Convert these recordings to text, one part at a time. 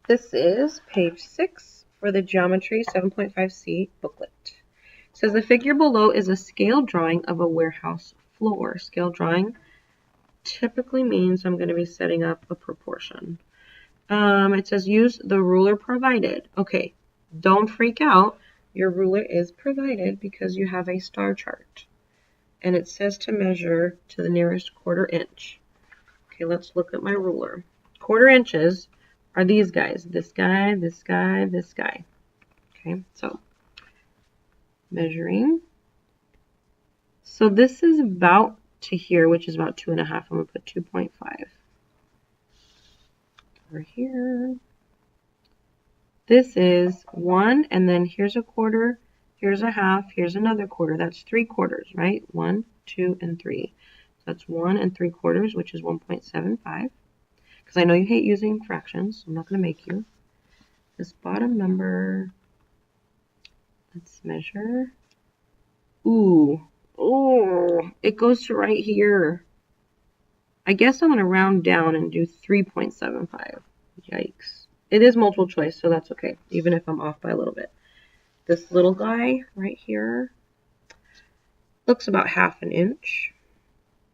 This is page 6 for the Geometry 7.5C booklet. It says the figure below is a scale drawing of a warehouse floor. Scale drawing typically means I'm going to be setting up a proportion. It says use the ruler provided. Okay, don't freak out. Your ruler is provided because you have a star chart. And it says to measure to the nearest 1/4 inch. Okay, let's look at my ruler. 1/4 inches are these guys. This guy, this guy, this guy. Okay, so measuring. So this is about to here, which is about 2.5. I'm going to put 2.5. Over here. This is 1, and then here's a 1/4, here's a 1/2, here's another 1/4. That's 3/4, right? 1, 2, and 3. So that's 1 3/4, which is 1.75. Because I know you hate using fractions, so I'm not going to make you. This bottom number, let's measure. Ooh, oh, it goes to right here. I guess I'm going to round down and do 3.75. Yikes. It is multiple choice, so that's okay, even if I'm off by a little bit. This little guy right here looks about 1/2 inch.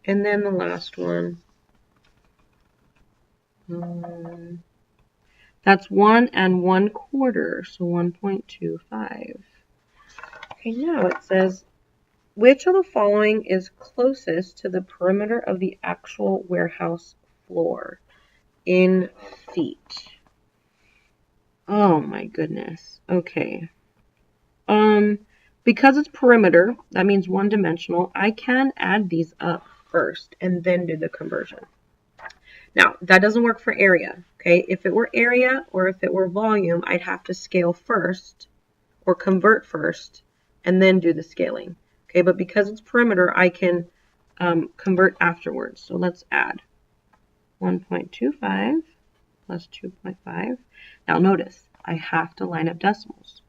And then the last one, that's 1 1/4, so 1.25. Okay, now it says, which of the following is closest to the perimeter of the actual warehouse floor in feet? Oh my goodness. Okay. Because it's perimeter, that means one-dimensional, I can add these up first and then do the conversion. Now, that doesn't work for area, okay? If it were area or if it were volume, I'd have to scale first or convert first and then do the scaling, okay? But because it's perimeter, I can convert afterwards. So let's add 1.25 plus 2.5. Now notice, I have to line up decimals.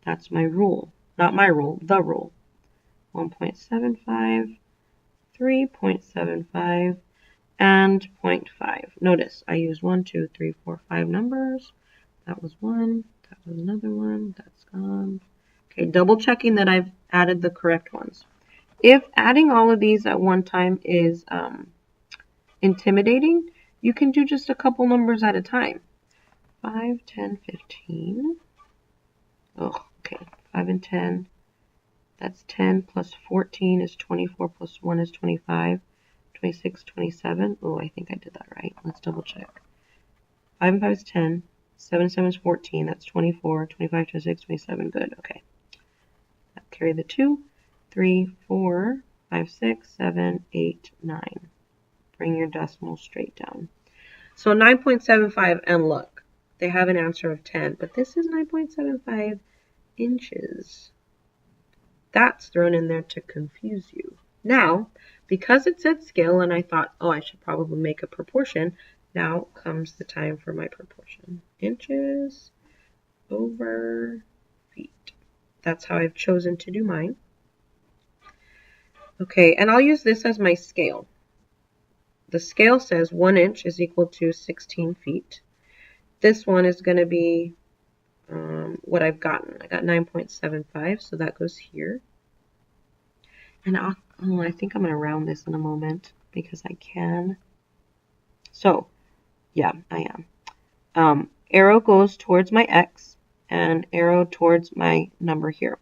That's my rule. Not my rule, the rule. 1.75, 3.75, and 0.5. Notice I use 1, 2, 3, 4, 5 numbers. That was 1. That was another one. That's gone. Okay, double checking that I've added the correct ones. If adding all of these at one time is intimidating, you can do just a couple numbers at a time. 5, 10, 15. Oh, okay. 5 and 10. That's 10 plus 14 is 24 plus 1 is 25. 26, 27. Oh, I think I did that right. Let's double check. 5 and 5 is 10. 7 and 7 is 14. That's 24. 25, 26, 27. Good. Okay. Carry the 2. 3, 4, 5, 6, 7, 8, 9. Bring your decimal straight down. So 9.75, and look, they have an answer of 10, but this is 9.75 inches. That's thrown in there to confuse you. Now, because it said scale and I thought, oh, I should probably make a proportion, now comes the time for my proportion. Inches over feet. That's how I've chosen to do mine. Okay, and I'll use this as my scale. The scale says 1 inch is equal to 16 feet. This one is going to be what I've gotten. I got 9.75, so that goes here. And I think I'm going to round this in a moment because I can. So, yeah, I am. Arrow goes towards my X and arrow towards my number here.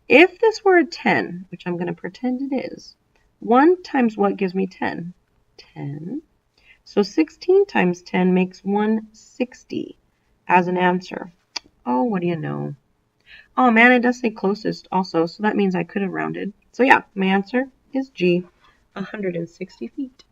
If this were a 10, which I'm going to pretend it is, 1 times what gives me 10? 10. So 16 times 10 makes 160 as an answer. Oh, what do you know? Oh man, it does say closest also, so that means I could have rounded. So yeah, my answer is G, 160 feet.